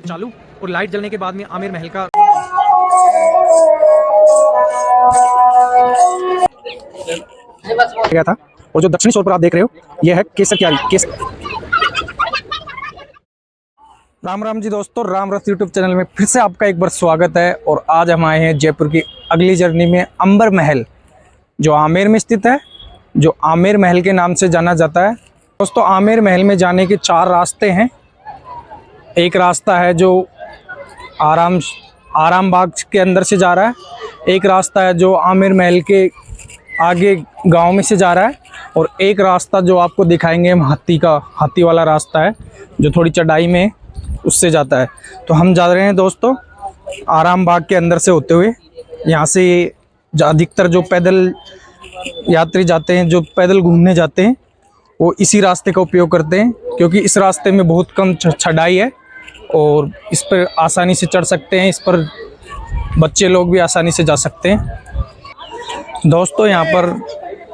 चालू और लाइट जलने के बाद में आमेर महल का गया था। और जो दक्षिणी छोर पर आप देख रहे हो यह है केसर क्यारी। राम राम जी दोस्तों, राम रथ यूट्यूब चैनल में फिर से आपका एक बार स्वागत है। और आज हम आए हैं जयपुर की अगली जर्नी में अंबर महल, जो आमेर में स्थित है, जो आमेर महल के नाम से जाना जाता है। दोस्तों, आमेर महल में जाने के 4 रास्ते हैं। एक रास्ता है जो आराम बाग के अंदर से जा रहा है, एक रास्ता है जो आमेर महल के आगे गांव में से जा रहा है, और एक रास्ता जो आपको दिखाएंगे हम हाथी वाला रास्ता है जो थोड़ी चढ़ाई में उससे जाता है। तो हम जा रहे हैं दोस्तों आराम बाग के अंदर से होते हुए। यहाँ से अधिकतर जो पैदल यात्री जाते हैं, जो पैदल घूमने जाते हैं, वो इसी रास्ते का उपयोग करते हैं, क्योंकि इस रास्ते में बहुत कम चढ़ाई है और इस पर आसानी से चढ़ सकते हैं। इस पर बच्चे लोग भी आसानी से जा सकते हैं। दोस्तों, यहाँ पर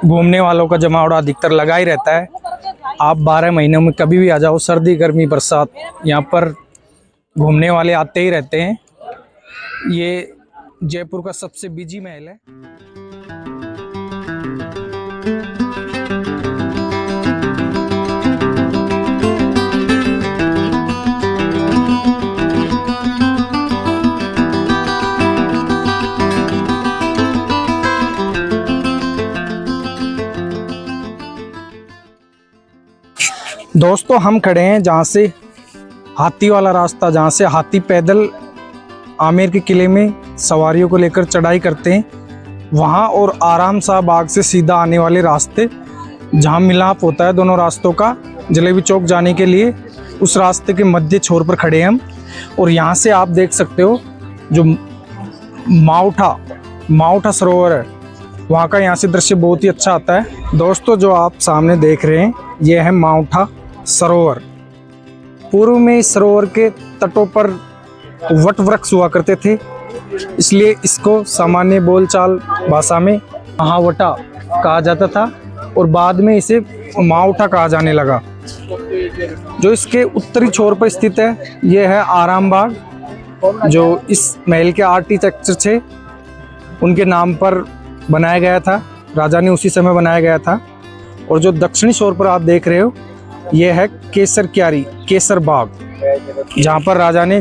घूमने वालों का जमावड़ा अधिकतर लगा ही रहता है। आप 12 महीनों में कभी भी आ जाओ, सर्दी गर्मी बरसात, यहाँ पर घूमने वाले आते ही रहते हैं। ये जयपुर का सबसे बिजी महल है। दोस्तों, हम खड़े हैं जहाँ से हाथी वाला रास्ता, जहाँ से हाथी पैदल आमेर के किले में सवारियों को लेकर चढ़ाई करते हैं, वहाँ और आराम शाह बाग से सीधा आने वाले रास्ते, जहाँ मिलाप होता है दोनों रास्तों का जलेबी चौक जाने के लिए, उस रास्ते के मध्य छोर पर खड़े हैं हम। और यहाँ से आप देख सकते हो जो माउठा सरोवर है, वहाँ का यहाँ से दृश्य बहुत ही अच्छा आता है। दोस्तों, जो आप सामने देख रहे हैं ये है माउठा सरोवर। पूर्व में इस सरोवर के तटों पर वट वृक्ष हुआ करते थे, इसलिए इसको सामान्य बोलचाल भाषा में महावटा कहा जाता था, और बाद में इसे माउठा कहा जाने लगा। जो इसके उत्तरी छोर पर स्थित है यह है आराम बाग, जो इस महल के आर्किटेक्चर थे उनके नाम पर बनाया गया था, राजा ने उसी समय बनाया गया था। और जो दक्षिणी छोर पर आप देख रहे हो यह है केसर बाग, जहाँ पर राजा ने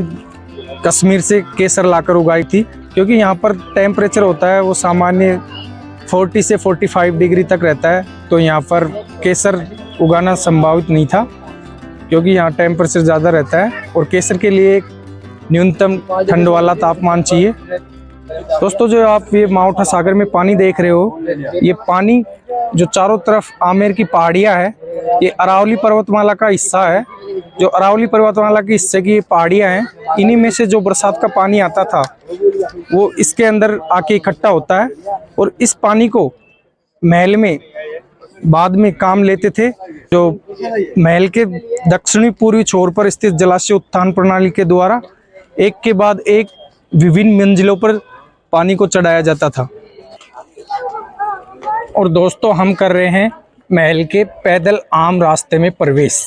कश्मीर से केसर लाकर उगाई थी। क्योंकि यहाँ पर टेम्परेचर होता है वो सामान्य 40 से 45 डिग्री तक रहता है, तो यहाँ पर केसर उगाना संभावित नहीं था, क्योंकि यहाँ टेम्परेचर ज़्यादा रहता है और केसर के लिए एक न्यूनतम ठंड वाला तापमान चाहिए। दोस्तों, जो आप ये माउठा सागर में पानी देख रहे हो, ये पानी जो चारों तरफ आमेर की पहाड़ियाँ है, ये अरावली पर्वतमाला का हिस्सा है। जो अरावली पर्वतमाला के हिस्से की पहाड़ियाँ हैं, इन्हीं में से जो बरसात का पानी आता था वो इसके अंदर आके इकट्ठा होता है, और इस पानी को महल में बाद में काम लेते थे। जो महल के दक्षिणी पूर्वी छोर पर स्थित जलाशय उत्थान प्रणाली के द्वारा एक के बाद एक विभिन्न मंजिलों पर पानी को चढ़ाया जाता था। और दोस्तों, हम कर रहे हैं महल के पैदल आम रास्ते में प्रवेश।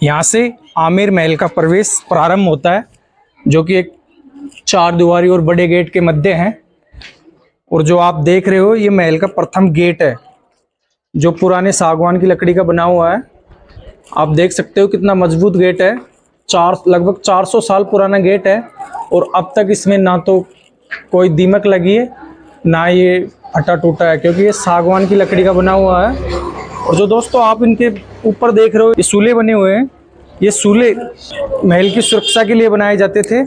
यहाँ से आमेर महल का प्रवेश प्रारंभ होता है, जो कि एक 4 दीवारी और बड़े गेट के मध्य है। और जो आप देख रहे हो ये महल का प्रथम गेट है, जो पुराने सागवान की लकड़ी का बना हुआ है। आप देख सकते हो कितना मजबूत गेट है। लगभग 400 साल पुराना गेट है, और अब तक इसमें ना तो कोई दीमक लगी है ना ये फटा टूटा है, क्योंकि ये सागवान की लकड़ी का बना हुआ है। और जो दोस्तों आप इनके ऊपर देख रहे हो ये सूले बने हुए हैं, ये सूले महल की सुरक्षा के लिए बनाए जाते थे।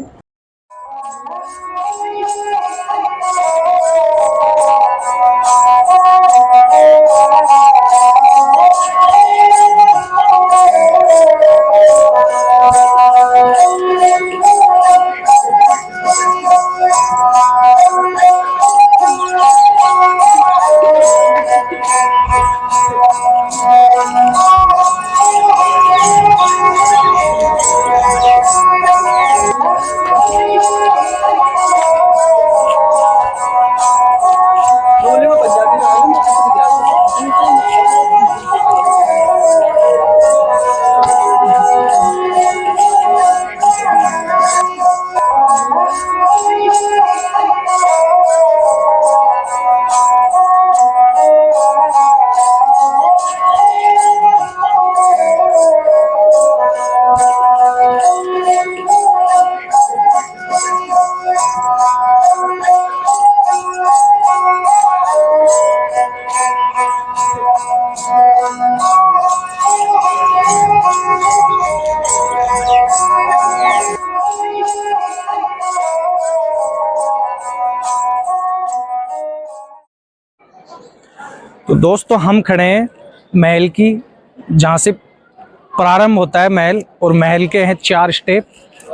दोस्तों हम खड़े हैं महल की, जहाँ से प्रारंभ होता है महल, और महल के हैं 4 स्टेप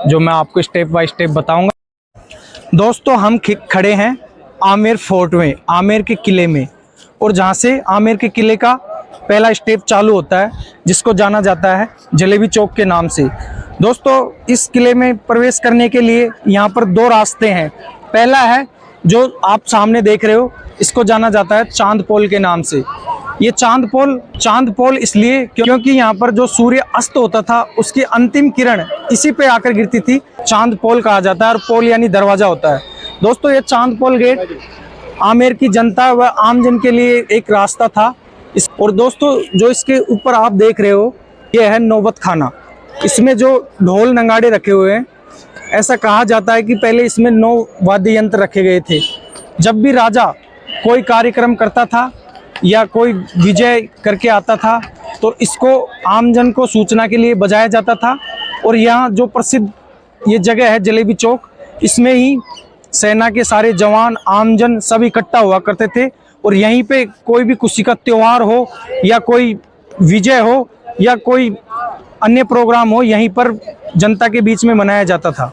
जो मैं आपको स्टेप बाय स्टेप बताऊंगा। दोस्तों हम खड़े हैं आमेर फोर्ट में, आमेर के किले में, और जहाँ से आमेर के किले का पहला स्टेप चालू होता है जिसको जाना जाता है जलेबी चौक के नाम से। दोस्तों इस किले में प्रवेश करने के लिए यहाँ पर 2 रास्ते हैं। पहला है जो आप सामने देख रहे हो, इसको जाना जाता है चांद पोल के नाम से। ये चांद पोल इसलिए क्योंकि यहाँ पर जो सूर्य अस्त होता था उसकी अंतिम किरण इसी पे आकर गिरती थी, चांद पोल कहा जाता है, और पोल यानी दरवाजा होता है। दोस्तों ये चांद पोल गेट आमेर की जनता व आमजन के लिए एक रास्ता था। और दोस्तों जो इसके ऊपर आप देख रहे हो ये है नौबत खाना। इसमें जो ढोल नगाड़े रखे हुए हैं, ऐसा कहा जाता है कि पहले इसमें 9 वाद्य यंत्र रखे गए थे। जब भी राजा कोई कार्यक्रम करता था या कोई विजय करके आता था तो इसको आमजन को सूचना के लिए बजाया जाता था। और यहाँ जो प्रसिद्ध ये जगह है जलेबी चौक, इसमें ही सेना के सारे जवान आमजन सब इकट्ठा हुआ करते थे, और यहीं पे कोई भी खुशी का त्योहार हो या कोई विजय हो या कोई अन्य प्रोग्राम हो, यहीं पर जनता के बीच में मनाया जाता था।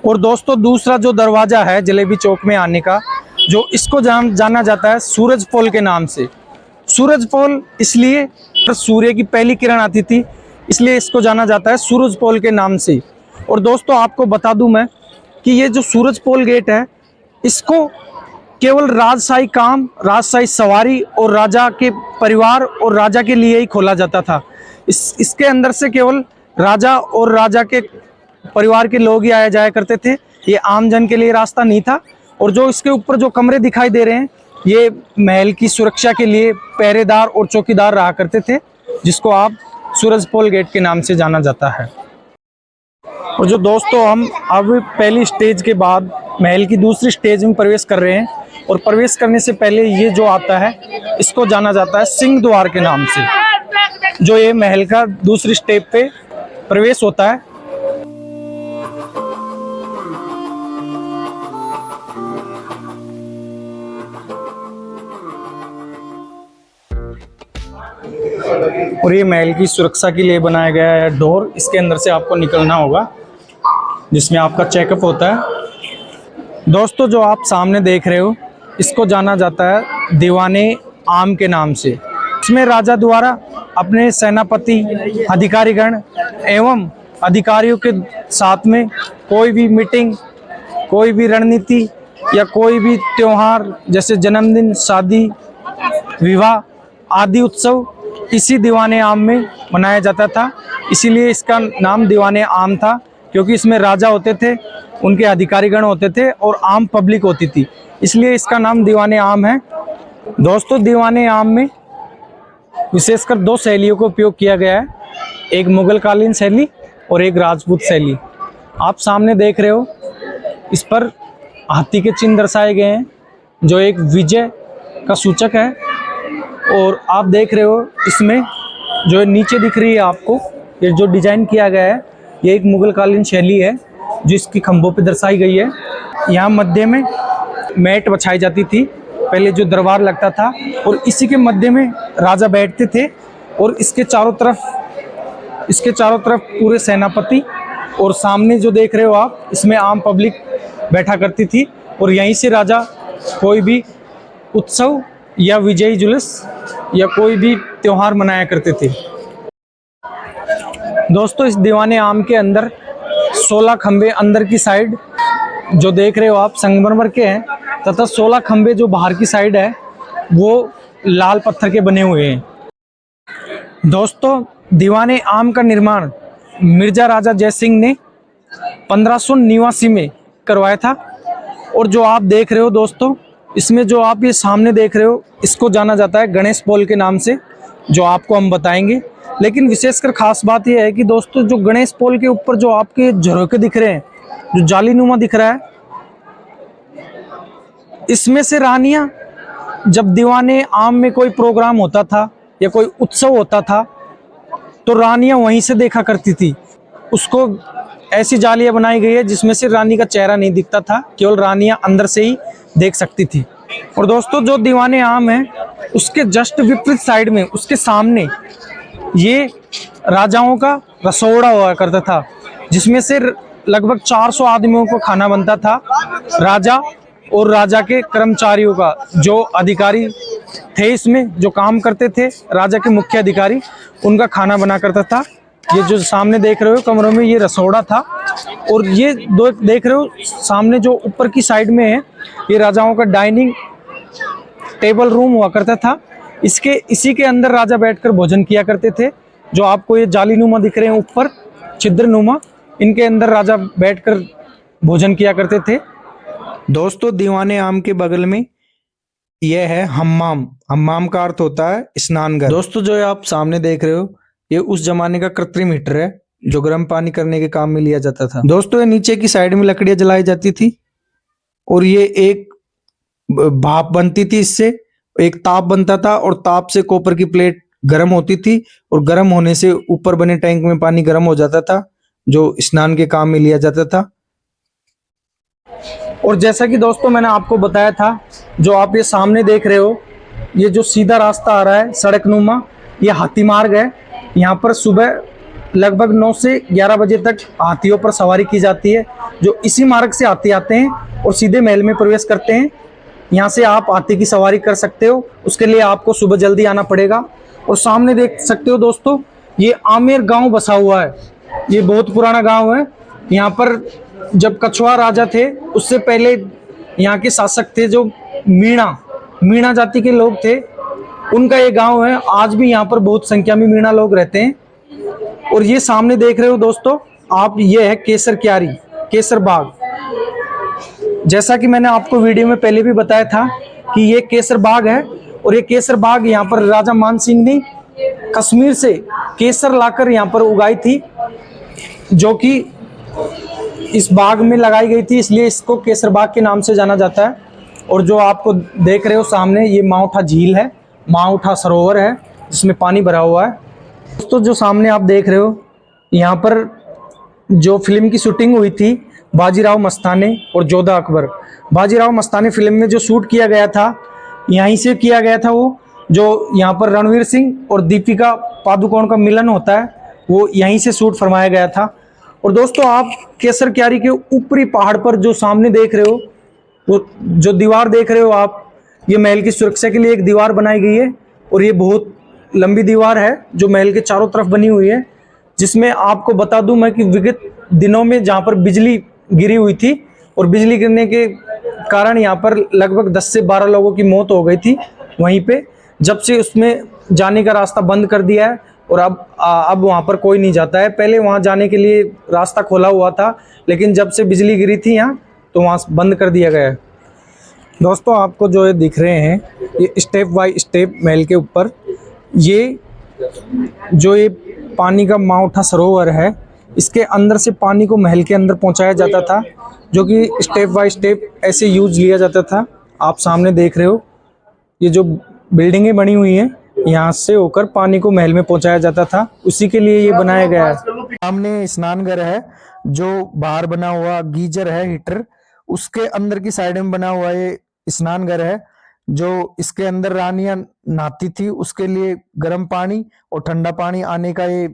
और दोस्तों दूसरा जो दरवाजा है जलेबी चौक में आने का, जो इसको जाना जाता है सूरज पोल के नाम से। सूरज पोल इसलिए सूर्य की पहली किरण आती थी, इसलिए इसको जाना जाता है सूरज पोल के नाम से। और दोस्तों आपको बता दूं मैं कि ये जो सूरज पोल गेट है, इसको केवल राजशाही काम, राजशाही सवारी और राजा के परिवार और राजा के लिए ही खोला जाता था। इसके अंदर से केवल राजा और राजा के परिवार के लोग ही आया जाया करते थे, ये आम जन के लिए रास्ता नहीं था। और जो इसके ऊपर जो कमरे दिखाई दे रहे हैं, ये महल की सुरक्षा के लिए पहरेदार और चौकीदार रहा करते थे, जिसको आप सूरज पोल गेट के नाम से जाना जाता है। और जो दोस्तों हम अब पहली स्टेज के बाद महल की दूसरी स्टेज में प्रवेश कर रहे हैं, और प्रवेश करने से पहले ये जो आता है इसको जाना जाता है सिंह द्वार के नाम से, जो ये महल का दूसरी स्टेप पे प्रवेश होता है। और ये महल की सुरक्षा के लिए बनाया गया है डोर, इसके अंदर से आपको निकलना होगा, जिसमें आपका चेकअप होता है। दोस्तों जो आप सामने देख रहे हो, इसको जाना जाता है दीवाने आम के नाम से। इसमें राजा द्वारा अपने सेनापति, अधिकारीगण एवं अधिकारियों के साथ में कोई भी मीटिंग, कोई भी रणनीति या कोई भी त्योहार जैसे जन्मदिन, शादी, विवाह आदि उत्सव इसी दीवाने आम में मनाया जाता था। इसीलिए इसका नाम दीवाने आम था, क्योंकि इसमें राजा होते थे, उनके अधिकारीगण होते थे और आम पब्लिक होती थी, इसलिए इसका नाम दीवाने आम है। दोस्तों दीवाने आम में विशेषकर 2 शैलियों का उपयोग किया गया है, एक मुगल कालीन शैली और एक राजपूत शैली। आप सामने देख रहे हो, इस पर हाथी के चिन्ह दर्शाए गए हैं, जो एक विजय का सूचक है। और आप देख रहे हो इसमें जो नीचे दिख रही है आपको, ये जो डिजाइन किया गया है, ये एक मुगल कालीन शैली है जो इसकी खंभों पे दर्शाई गई है। यहाँ मध्य में मैट बिछाई जाती थी, पहले जो दरबार लगता था, और इसी के मध्य में राजा बैठते थे, और इसके चारों तरफ पूरे सेनापति, और सामने जो देख रहे हो आप, इसमें आम पब्लिक बैठा करती थी, और यहीं से राजा कोई भी उत्सव या विजयी जुलूस या कोई भी त्योहार मनाया करते थे। दोस्तों इस दीवाने आम के अंदर 16 खंबे अंदर की साइड जो देख रहे हो आप संगमरमर के हैं, तथा 16 खंबे जो बाहर की साइड है वो लाल पत्थर के बने हुए हैं। दोस्तों दीवाने आम का निर्माण मिर्जा राजा जयसिंह ने 1589 में करवाया था। और जो आप देख रहे हो दोस्तों, इसमें जो आप ये सामने देख रहे हो, इसको जाना जाता है गणेश पोल के नाम से, जो आपको हम बताएंगे। लेकिन विशेषकर खास बात यह है कि दोस्तों जो गणेश पोल के ऊपर जो आपके झरोखे दिख रहे हैं, जो जालीनुमा दिख रहा है, इसमें से रानियां जब दीवाने आम में कोई प्रोग्राम होता था या कोई उत्सव होता था, तो रानियां वहीं से देखा करती थी। उसको ऐसी जालियां बनाई गई है जिसमें से रानी का चेहरा नहीं दिखता था, केवल रानियां अंदर से ही देख सकती थी। और दोस्तों जो दीवाने आम है उसके जस्ट विपरीत साइड में, उसके सामने ये राजाओं का रसोड़ा हुआ करता था, जिसमें से लगभग 400 आदमियों को खाना बनता था। राजा और राजा के कर्मचारियों का, जो अधिकारी थे इसमें जो काम करते थे, राजा के मुख्य अधिकारी, उनका खाना बना करता था। ये जो सामने देख रहे हो कमरों में, ये रसोड़ा था। और ये दो देख रहे हो सामने जो ऊपर की साइड में है, ये राजाओं का डाइनिंग टेबल रूम हुआ करता था। इसी के अंदर राजा बैठकर भोजन किया करते थे। जो आपको ये जालीनुमा दिख रहे हैं ऊपर, छिद्रनुमा, इनके अंदर राजा बैठकर भोजन किया करते थे। दोस्तों दीवाने आम के बगल में यह है हम्माम। हम्माम का अर्थ होता है स्नानघर। दोस्तों जो आप सामने देख रहे हो, ये उस जमाने का कृत्रिम हीटर है जो गर्म पानी करने के काम में लिया जाता था। दोस्तों ये नीचे की साइड में लकड़ियां जलाई जाती थी और ये एक भाप बनती थी, इससे एक ताप बनता था और ताप से कॉपर की प्लेट गर्म होती थी और गर्म होने से ऊपर बने टैंक में पानी गर्म हो जाता था, जो स्नान के काम में लिया जाता था। और जैसा कि दोस्तों मैंने आपको बताया था, जो आप ये सामने देख रहे हो, ये जो सीधा रास्ता आ रहा है सड़कनुमा, ये हाथी मार्ग है। यहाँ पर सुबह लगभग 9 से 11 बजे तक हाथियों पर सवारी की जाती है, जो इसी मार्ग से हाथी आते हैं और सीधे महल में प्रवेश करते हैं। यहाँ से आप हाथी की सवारी कर सकते हो, उसके लिए आपको सुबह जल्दी आना पड़ेगा। और सामने देख सकते हो दोस्तों, ये आमेर गांव बसा हुआ है। ये बहुत पुराना गांव है। यहाँ पर जब कछुआ राजा थे, उससे पहले यहाँ के शासक थे जो मीणा जाति के लोग थे, उनका ये गांव है। आज भी यहाँ पर बहुत संख्या में मीणा लोग रहते हैं। और ये सामने देख रहे हो दोस्तों आप, ये है केसर क्यारी, केसर बाग। जैसा कि मैंने आपको वीडियो में पहले भी बताया था कि ये केसर बाग है। और ये केसर बाग यहाँ पर राजा मान सिंह ने कश्मीर से केसर लाकर यहाँ पर उगाई थी, जो कि इस बाग में लगाई गई थी, इसलिए इसको केसर बाग के नाम से जाना जाता है। और जो आपको देख रहे हो सामने, ये माउठा झील है, माउठा सरोवर है जिसमें पानी भरा हुआ है। दोस्तों जो सामने आप देख रहे हो, यहाँ पर जो फिल्म की शूटिंग हुई थी बाजीराव मस्तानी और जोधा अकबर, बाजीराव मस्तानी फिल्म में जो शूट किया गया था, यहीं से किया गया था। वो जो यहाँ पर रणवीर सिंह और दीपिका पादुकोण का मिलन होता है, वो यहीं से शूट फरमाया गया था। और दोस्तों आप केसर क्यारी के ऊपरी पहाड़ पर जो सामने देख रहे हो, वो जो दीवार देख रहे हो आप, ये महल की सुरक्षा के लिए एक दीवार बनाई गई है। और ये बहुत लंबी दीवार है जो महल के चारों तरफ बनी हुई है, जिसमें आपको बता दूं मैं कि विगत दिनों में जहाँ पर बिजली गिरी हुई थी और बिजली गिरने के कारण यहाँ पर लगभग 10 से 12 लोगों की मौत हो गई थी वहीं पे। जब से उसमें जाने का रास्ता बंद कर दिया है और अब वहाँ पर कोई नहीं जाता है। पहले वहाँ जाने के लिए रास्ता खोला हुआ था, लेकिन जब से बिजली गिरी थी यहाँ, तो वहाँ बंद कर दिया गया है। दोस्तों आपको जो ये दिख रहे हैं, ये स्टेप बाय स्टेप महल के ऊपर, ये जो ये पानी का माउठा सरोवर है, इसके अंदर से पानी को महल के अंदर पहुंचाया जाता था, जो कि स्टेप बाय स्टेप ऐसे यूज लिया जाता था। आप सामने देख रहे हो, ये जो बिल्डिंगें बनी हुई हैं, यहाँ से होकर पानी को महल में पहुंचाया जाता था, उसी के लिए ये बनाया गया है। सामने स्नानघर है, जो बाहर बना हुआ गीजर है, हीटर, उसके अंदर की साइड में बना हुआ ये स्नानघर है, जो इसके अंदर रानियां नहाती थी, उसके लिए गर्म पानी और ठंडा पानी आने का ये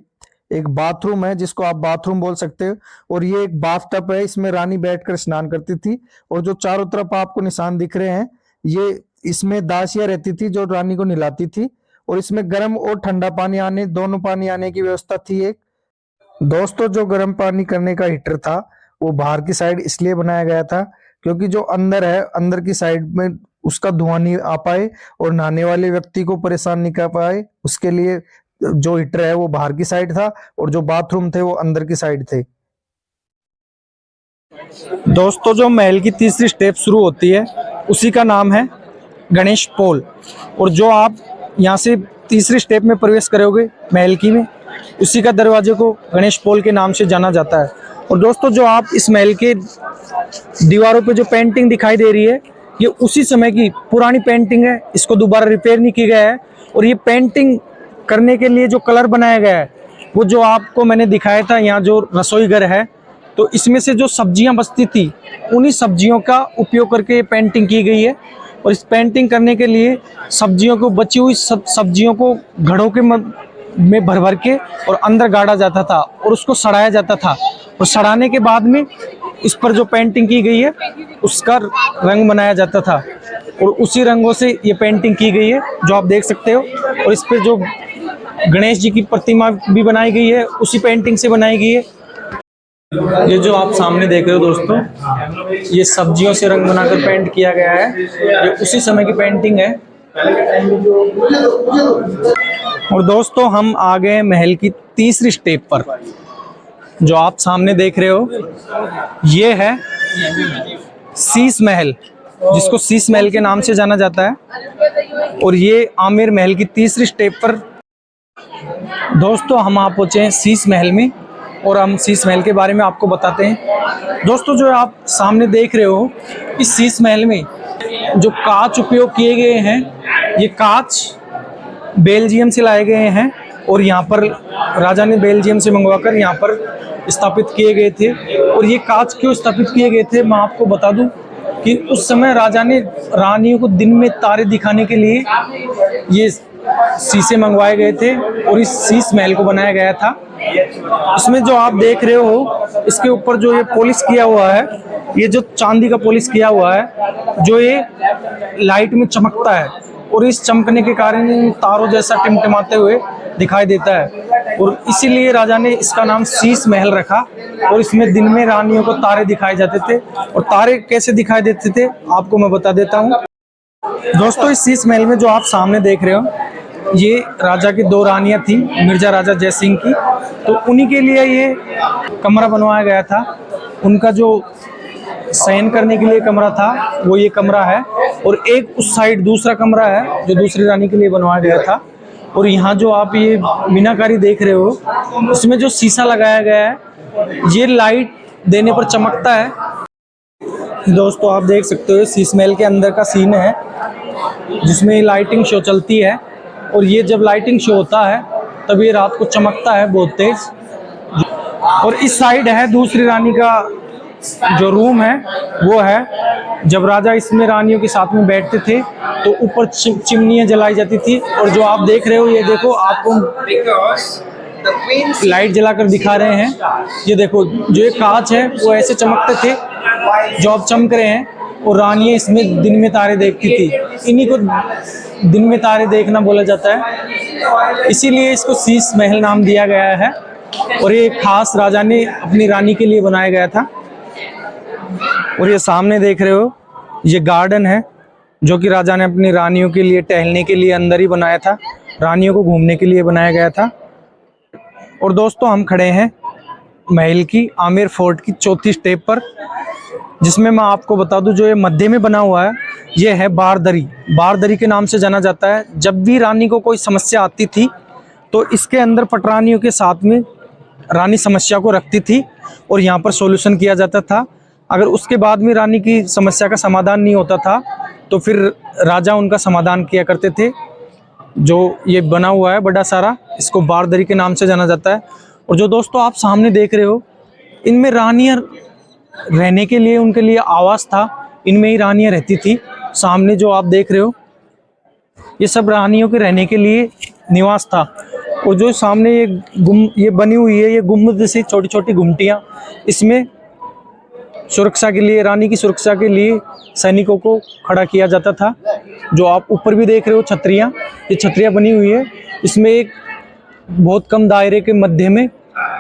एक बाथरूम है, जिसको आप बाथरूम बोल सकते हो। और ये एक बाथ टब है, इसमें रानी बैठकर स्नान करती थी। और जो चारों तरफ आपको निशान दिख रहे हैं, ये इसमें दासियां रहती थी जो रानी को नहलाती थी। और इसमें गर्म और ठंडा पानी आने, दोनों पानी आने की व्यवस्था थी एक। दोस्तों जो गर्म पानी करने का हीटर था, वो बाहर की साइड इसलिए बनाया गया था क्योंकि जो अंदर है, अंदर की साइड में उसका धुआं नहीं आ पाए और नहाने वाले व्यक्ति को परेशान नहीं कर पाए, उसके लिए जो हीटर है वो बाहर की साइड था और जो बाथरूम थे वो अंदर की साइड थे। दोस्तों जो महल की तीसरी स्टेप शुरू होती है, उसी का नाम है गणेश पोल। और जो आप यहाँ से तीसरी स्टेप में प्रवेश करोगे महल की में, उसी का दरवाजे को गणेश पोल के नाम से जाना जाता है। और दोस्तों जो आप इस महल के दीवारों पे जो पेंटिंग दिखाई दे रही है, ये उसी समय की पुरानी पेंटिंग है, इसको दोबारा रिपेयर नहीं किया गया है। और ये पेंटिंग करने के लिए जो कलर बनाया गया है, वो जो आपको मैंने दिखाया था, यहाँ जो रसोई घर है, तो इसमें से जो सब्जियां बचती थी, उन्हीं सब्जियों का उपयोग करके ये पेंटिंग की गई है। और इस पेंटिंग करने के लिए सब्जियों को, बची हुई सब्जियों को घड़ों के में भर भर के और अंदर गाड़ा जाता था और उसको सड़ाया जाता था, और सड़ाने के बाद में इस पर जो पेंटिंग की गई है उसका रंग बनाया जाता था, और उसी रंगों से ये पेंटिंग की गई है जो आप देख सकते हो। और इस पर जो गणेश जी की प्रतिमा भी बनाई गई है उसी पेंटिंग से बनाई गई है। ये जो आप सामने देख रहे हो दोस्तों, ये सब्जियों से रंग बनाकर पेंट किया गया है, ये उसी समय की पेंटिंग है। और दोस्तों हम आ गए महल की तीसरी स्टेप पर। जो आप सामने देख रहे हो ये है शीश महल, जिसको शीश महल के नाम से जाना जाता है। और ये आमेर महल की तीसरी स्टेप पर दोस्तों हम आप पहुंचे हैं शीश महल में, और हम शीश महल के बारे में आपको बताते हैं। दोस्तों जो आप सामने देख रहे हो, इस शीश महल में जो कांच उपयोग किए गए हैं, ये कांच बेल्जियम से लाए गए हैं, और यहाँ पर राजा ने बेल्जियम से मंगवाकर यहाँ पर स्थापित किए गए थे। और ये कांच क्यों स्थापित किए गए थे, मैं आपको बता दूं कि उस समय राजा ने रानियों को दिन में तारे दिखाने के लिए ये शीशे मंगवाए गए थे, और इस शीश महल को बनाया गया था। इसमें जो आप देख रहे हो, इसके ऊपर जो ये पॉलिश किया हुआ है, ये जो चांदी का पॉलिश किया हुआ है, जो ये लाइट में चमकता है, और इस चमकने के कारण तारों जैसा टिमटिमाते हुए दिखाई देता है, और इसीलिए राजा ने इसका नाम शीश महल रखा। और इसमें दिन में रानियों को तारे दिखाए जाते थे, और तारे कैसे दिखाई देते थे आपको मैं बता देता हूँ। दोस्तों इस शीश महल में जो आप सामने देख रहे हो, ये राजा की दो रानियां थी, मिर्जा राजा जय सिंह की, तो उन्हीं के लिए ये कमरा बनवाया गया था। उनका जो शयन करने के लिए कमरा था वो ये कमरा है, और एक उस साइड दूसरा कमरा है जो दूसरी रानी के लिए बनवाया गया था। और यहाँ जो आप ये मीनाकारी देख रहे हो, इसमें जो शीशा लगाया गया है, ये लाइट देने पर चमकता है। दोस्तों आप देख सकते हो शीश महल के अंदर का सीन है, जिसमें लाइटिंग शो चलती है, और ये जब लाइटिंग शो होता है तब ये रात को चमकता है बहुत तेज। और इस साइड है दूसरी रानी का जो रूम है, वो है जब राजा इसमें रानियों के साथ में बैठते थे तो ऊपर चिमनियाँ जलाई जाती थी। और जो आप देख रहे हो, ये देखो आपको लाइट जलाकर दिखा रहे हैं, ये देखो जो ये कांच है वो ऐसे चमकते थे जो आप चमक रहे हैं, और रानियाँ इसमें दिन में तारे देखती थी। इन्हीं को दिन में तारे देखना बोला जाता है, इसीलिए इसको शीश महल नाम दिया गया है। और ये खास राजा ने अपनी रानी के लिए बनाया गया था। और ये सामने देख रहे हो, ये गार्डन है जो कि राजा ने अपनी रानियों के लिए टहलने के लिए अंदर ही बनाया था, रानियों को घूमने के लिए बनाया गया था। और दोस्तों हम खड़े हैं महल की आमेर फोर्ट की चौथी स्टेप पर, जिसमें मैं आपको बता दूं जो ये मध्य में बना हुआ है, ये है बारदरी। बारदरी के नाम से जाना जाता है। जब भी रानी को कोई समस्या आती थी तो इसके अंदर पटरानियों के साथ में रानी समस्या को रखती थी, और यहाँ पर सॉल्यूशन किया जाता था। अगर उसके बाद में रानी की समस्या का समाधान नहीं होता था तो फिर राजा उनका समाधान किया करते थे। जो ये बना हुआ है बड़ा सारा, इसको बारदरी के नाम से जाना जाता है। और जो दोस्तों आप सामने देख रहे हो, इनमें रानियां रहने के लिए, उनके लिए आवास था, इनमें ही रानियां रहती थी। सामने जो आप देख रहे हो, ये सब रानियों के रहने के लिए निवास था। और जो सामने ये बनी हुई है, ये गुम्बद सी छोटी छोटी गुमटियाँ, इसमें सुरक्षा के लिए, रानी की सुरक्षा के लिए सैनिकों को खड़ा किया जाता था। जो आप ऊपर भी देख रहे हो छतरियाँ, ये छतरियाँ बनी हुई है, इसमें एक बहुत कम दायरे के मध्य में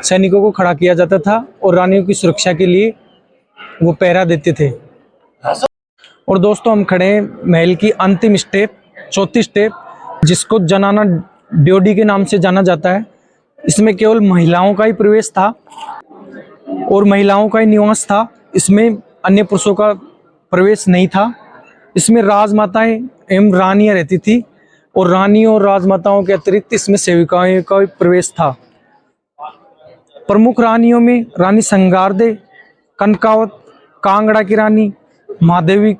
सैनिकों को खड़ा किया जाता था, और रानियों की सुरक्षा के लिए वो पहरा देते थे। और दोस्तों हम खड़े हैं महल की अंतिम स्टेप, चौथी स्टेप, जिसको जनाना ड्योढ़ी के नाम से जाना जाता है। इसमें केवल महिलाओं का ही प्रवेश था और महिलाओं का ही निवास था, इसमें अन्य पुरुषों का प्रवेश नहीं था। इसमें राजमाताएं एवं रानियां रहती थी, और रानियों और राजमाताओं के अतिरिक्त इसमें सेविकाओं का प्रवेश था। प्रमुख रानियों में रानी संगारदे, कनकावत, कांगड़ा की रानी, महादेवी,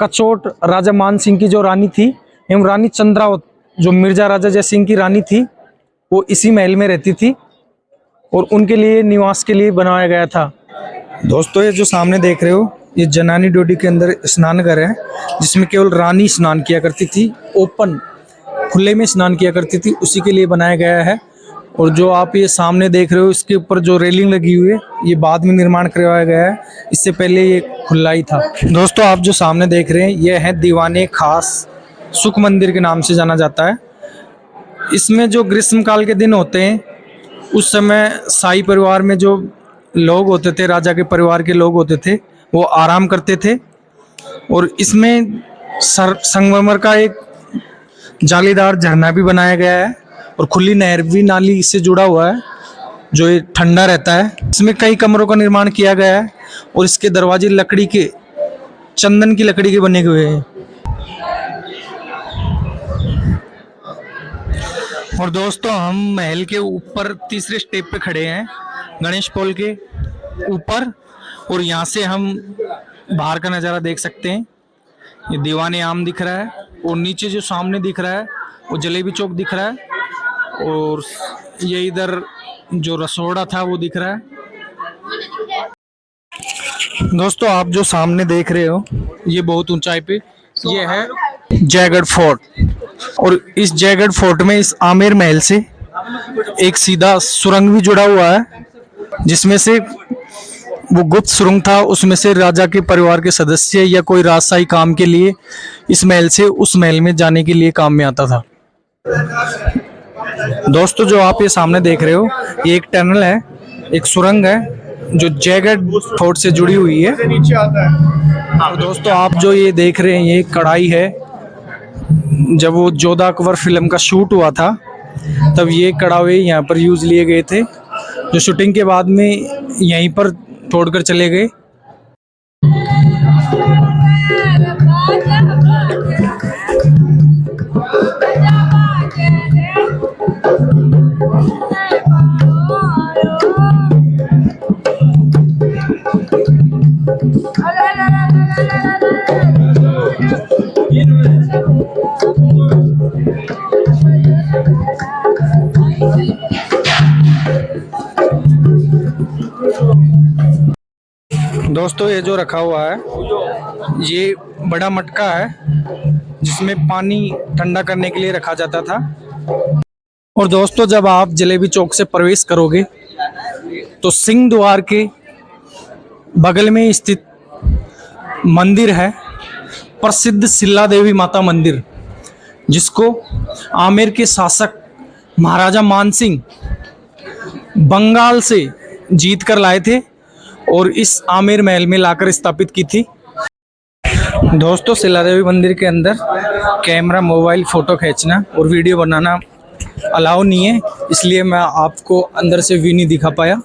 कचोट राजा मान सिंह की जो रानी थी, एवं रानी चंद्रावत जो मिर्जा राजा जय सिंह की रानी थी, वो इसी महल में रहती थी, और उनके लिए निवास के लिए बनाया गया था। दोस्तों ये जो सामने देख रहे हो, ये जनानी डोडी के अंदर स्नान घर है, जिसमें केवल रानी स्नान किया करती थी, ओपन खुले में स्नान किया करती थी, उसी के लिए बनाया गया है। और जो आप ये सामने देख रहे हो, इसके ऊपर जो रेलिंग लगी हुई है, ये बाद में निर्माण करवाया गया है, इससे पहले ये खुला ही था। दोस्तों आप जो सामने देख रहे हैं, ये है दीवाने खास सुख मंदिर के नाम से जाना जाता है। इसमें जो ग्रीष्मकाल के दिन होते हैं, उस समय शाही परिवार में जो लोग होते थे, राजा के परिवार के लोग होते थे, वो आराम करते थे। और इसमें संगमरमर का एक जालीदार झरना भी बनाया गया है और खुली नहर भी नाली से जुड़ा हुआ है, जो ये ठंडा रहता है। इसमें कई कमरों का निर्माण किया गया है और इसके दरवाजे लकड़ी के, चंदन की लकड़ी के बने हुए हैं। और दोस्तों हम महल के ऊपर तीसरे स्टेप पे खड़े हैं, गणेश पोल के ऊपर, और यहाँ से हम बाहर का नज़ारा देख सकते हैं। ये दीवाने आम दिख रहा है और नीचे जो सामने दिख रहा है वो जलेबी चौक दिख रहा है, और ये इधर जो रसोड़ा था वो दिख रहा है। दोस्तों आप जो सामने देख रहे हो, ये बहुत ऊंचाई पे ये है जयगढ़ फोर्ट, और इस जयगढ़ फोर्ट में इस आमेर महल से एक सीधा सुरंग भी जुड़ा हुआ है, जिसमें से वो गुप्त सुरंग था, उसमें से राजा के परिवार के सदस्य या कोई राजशाही काम के लिए इस महल से उस महल में जाने के लिए काम में आता था। दोस्तों जो आप ये सामने देख रहे हो, ये एक टनल है, एक सुरंग है जो जयगढ़ फोर्ट से जुड़ी हुई है। और दोस्तों आप जो ये देख रहे हैं, ये कढ़ाई है। जब वो जोधा अकबर फिल्म का शूट हुआ था, तब ये कढ़ाई यहाँ पर यूज लिए गए थे, जो शूटिंग के बाद में यहीं पर तोड़कर चले गए। दोस्तों ये जो रखा हुआ है, ये बड़ा मटका है, जिसमें पानी ठंडा करने के लिए रखा जाता था। और दोस्तों जब आप जलेबी चौक से प्रवेश करोगे, तो सिंह द्वार के बगल में स्थित मंदिर है प्रसिद्ध सिल्ला देवी माता मंदिर, जिसको आमेर के शासक महाराजा मानसिंह बंगाल से जीत कर लाए थे और इस आमेर महल में लाकर स्थापित की थी। दोस्तों सिल्ला देवी मंदिर के अंदर कैमरा, मोबाइल, फ़ोटो खींचना और वीडियो बनाना अलाउ नहीं है, इसलिए मैं आपको अंदर से भी नहीं दिखा पाया।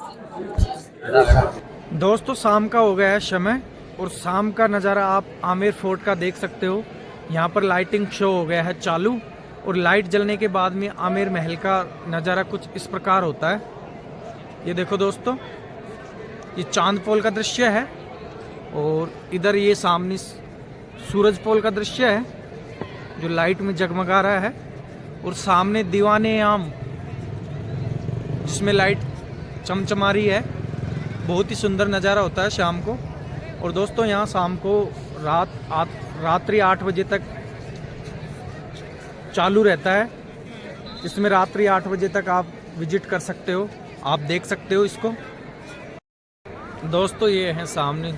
दोस्तों शाम का हो गया है समय, और शाम का नज़ारा आप आमेर फोर्ट का देख सकते हो। यहाँ पर लाइटिंग शो हो गया है चालू, और लाइट जलने के बाद में आमेर महल का नज़ारा कुछ इस प्रकार होता है। ये देखो दोस्तों, ये चांद पोल का दृश्य है, और इधर ये सामने सूरज पोल का दृश्य है जो लाइट में जगमगा रहा है, और सामने दीवाने आम जिसमें लाइट चमचमा रही है। बहुत ही सुंदर नज़ारा होता है शाम को। और दोस्तों यहाँ शाम को रात्रि 8 बजे तक चालू रहता है, जिसमें रात्रि 8 बजे तक आप विजिट कर सकते हो, आप देख सकते हो इसको। दोस्तों ये है सामने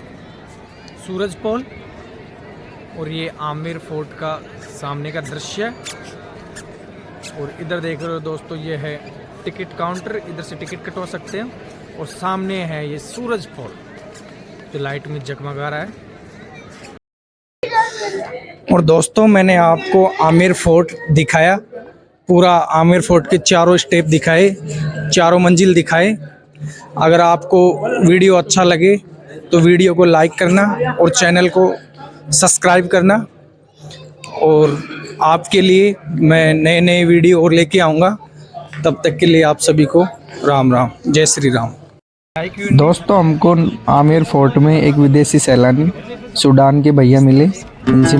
सूरज पोल, और ये आमेर फोर्ट का सामने का दृश्य। और इधर देख रहे हो दोस्तों, ये है टिकट काउंटर, इधर से टिकट कटवा सकते हैं। और सामने है ये सूरज पोल जो लाइट में जगमगा रहा है। और दोस्तों मैंने आपको आमेर फोर्ट दिखाया, पूरा आमेर फोर्ट के चारों स्टेप दिखाए, चारों मंजिल दिखाए। अगर आपको वीडियो अच्छा लगे तो वीडियो को लाइक करना और चैनल को सब्सक्राइब करना, और आपके लिए मैं नए नए वीडियो और लेके आऊँगा। तब तक के लिए आप सभी को राम राम, जय श्री राम। दोस्तों हमको आमेर फोर्ट में एक विदेशी सैलानी सूडान के भैया मिले, इनसे